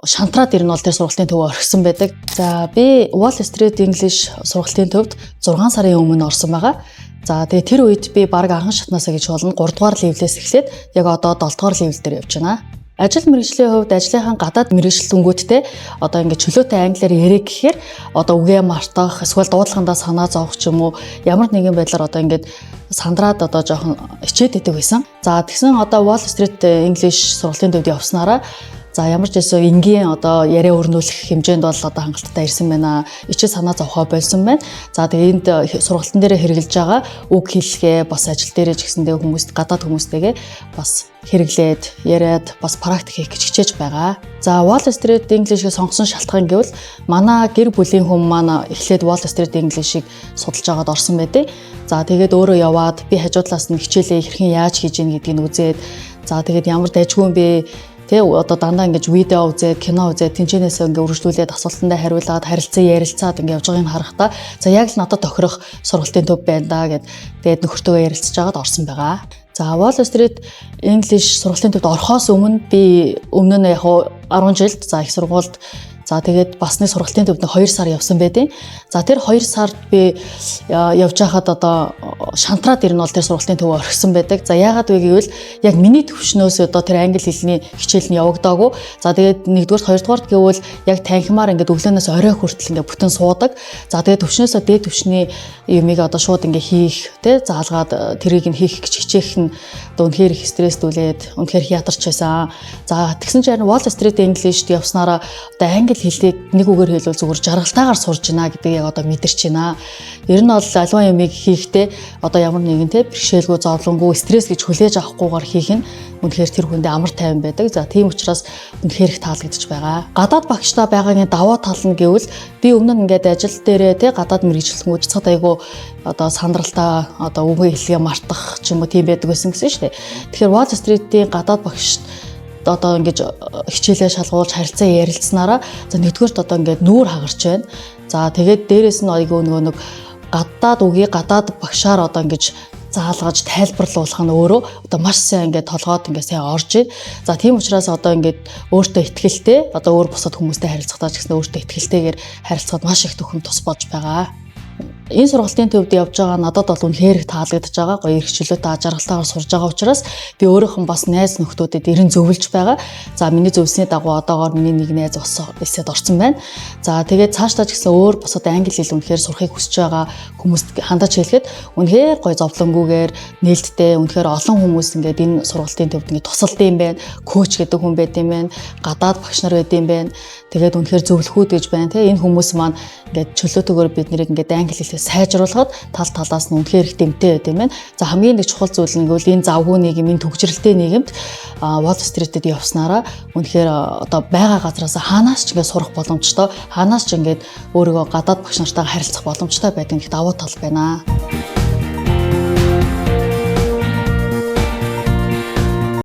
шантраад ирнэ бол тэр сургалтын төвөө орхисон байдаг. За би Wall Street English сургалтын төвд 6 сарын өмнө орсон байгаа. За тэгээ тэр үед би баг анхан шатнаасаа гэж болно 3 дугаар левлээс эхлээд яг одоо 7 дугаар левел дээр явж байна. Ажил мэргэжлийн хувьд ажлынхаа гадаад мэргэжилтэнгүүдтэй одоо ингээд чөлөөтэй англиар ярих гэхээр одоо үгээ мартах, эсвэл дуудлагандаа санаа зовох ч юм уу ямар нэгэн байдлаар одоо ингээд сандраад одоо жоохон ичээд идэг байсан. За тэгсэн одоо Wall Street English сургалтын төвд явснараа за ямар ч байсан энгийн одоо яриа өрнүүлэх хэмжээнд бол одоо хангалттай ирсэн байна. Ичээ санаа зовхоо болсон байна. За тэгээд энд сургалтын дээр хэрэгжилж байгаа үг хэллэгээ бас ажил дээрээ ч гэсэндээ хүмүүст гадаад хүмүүстэйгээ бас хэрэглээд яриад бас практик хийх гэж хичээж байгаа. За Wall Street English-ийг сонгосон шалтгаан гэвэл манай гэр бүлийн хүмүүс маань эхлээд Wall Street English-ийг судалж байгаад орсон байдیں۔ За тэгээд өөрөө яваад би хажуудлаас нь хичээлээ хэрхэн яаж хийж ийн гэдгийг үзээд за тэгээд ямар дайггүй юм бэ? Тэ одоо дандаа ингэж видео үзээд, кино үзээд тэнцэнээс ингээ үргэлжлүүлээд асуултандаа хариулаад харилцан ярилцаад ингээ явж байгааг нь харахтаа за яг л надад тохирох сургалтын төв байна да гэд тэгээд нөхөртөөгөө ярилцж байгаад орсон байгаа. За Wall Street English сургалтын төвд орохоос өмнө би өмнө нь яг 10 жилд за их сургуульд за тэгээд бас нэг сургалтын төвд 2 сар явсан байдیں۔ За тэр 2 сард би явж байхад одоо шантраад ирнэ бол тэр сургалтын төвөө орхисон байдаг. За яагаад вэ гэвэл яг миний төвшнөөс одоо тэр англи хэлний хичээл нь явагдаагүй. За тэгээд нэгдүгээр хоёрдугаар гэвэл яг танхимаар ингээд өглөөнөөс орой хүртэл ингээд бүтэн суудаг. За тэгээд төвшнөөсөө дээд төвшний юмыг одоо шууд ингээд хийх тэ заалгаад тэрийг нь хийх гэж хичээх нь одоо үнэхээр их стресстүүлээд үнэхээр ядарч байсан. За тэгсэн чинь Wall Street English-д явснараа одоо англи хэлийг нэг үгээр хэлвэл зүгээр жаргалтайгаар сурж байна гэдгийг яг одоо мэдэрч байна. Ер нь бол аливаа юмыг хийхдээ одоо ямар нэгэн те бэрхшээлгүй зовлонгүй стресс гэж хүлээж авахгүйгээр хийх нь үнэхээр тэр хүндээ амар тайван байдаг. За тийм учраас үнэхээр их таалагдж байгаа. Гадаад багштай байгаагийн даваа тал нь гэвэл би өмнө нь ингээд ажил дээрээ те гадаад мэргэжилтэн цад айгу одоо сандралтай одоо үгээ хэлгээ мартах ч юм уу тийм байдаг байсан гэсэн шүү дээ. Тэгэхээр Wall Street-ийн гадаад багш одоо ингэж хичээлээ шалгуулж харилцаа ярилцсанараа за нэгдүгээрт одоо ингээд нүүр хагарч байна. За тэгээд дээрэс нь айгүй нэг гадаад үгийг гадаад багшаар одоо ингэж заалгаж тайлбарлуулах нь өөрөө одоо маш сайн ингээд толгойд ингээд сайн орж ийн. За тийм учраас одоо ингээд өөртөө ихтгэлтэй одоо өөр бусад хүмүүстэй харилцахдаа ч гэсэн өөртөө ихтгэлтэйгээр харилцахад маш их төхөм тус болж байгаа. Энэ сургалтын төвд явж байгаа надад бол үнэхээр таалагдж байгаа. Гоё их чөлөөтэй ажаргалтайгаар сурж байгаа учраас би өөрийнхөө бас найз нөхдүүдэд эрен зөвлөж байгаа. За миний зөвлөсний дагуу одоогоор миний нэг найз бас эсэд орсон байна. За тэгээд цаашдаа ч гэсэн өөр бусад англи хэл үнэхээр сурахыг хүсэж байгаа хүмүүст хандаж хэлэхэд үнэхээр гоё зовлонгүйгээр нээлттэй үнэхээр олон хүмүүс ингээд энэ сургалтын төвд ингээд тусалд юм байна. Коуч гэдэг хүн байд юм байна. Гадаад багш нар байд юм байна. Тэгээд үнэхээр зөвлөхүүд гэж байна те энэ хүмүүс маань ингээд чөлөөтэйгээр бид нарыг ингээд англи хэлээ сайжруулахад тал талаас нь үнэхээр их дэмтэй байд юм байна. За хамгийн нэг чухал зүйл нь гэвэл энэ завгүй нийгэм, энэ төгжрэлтэй нийгэмд Wall Street-д явснараа үнэхээр одоо байгаа газраас хаанаас ч ингээд сурах боломжтой, хаанаас ч ингээд өөрийгөө гадаад багш нартайгаа харилцах боломжтой байдаг их давуу тал байна.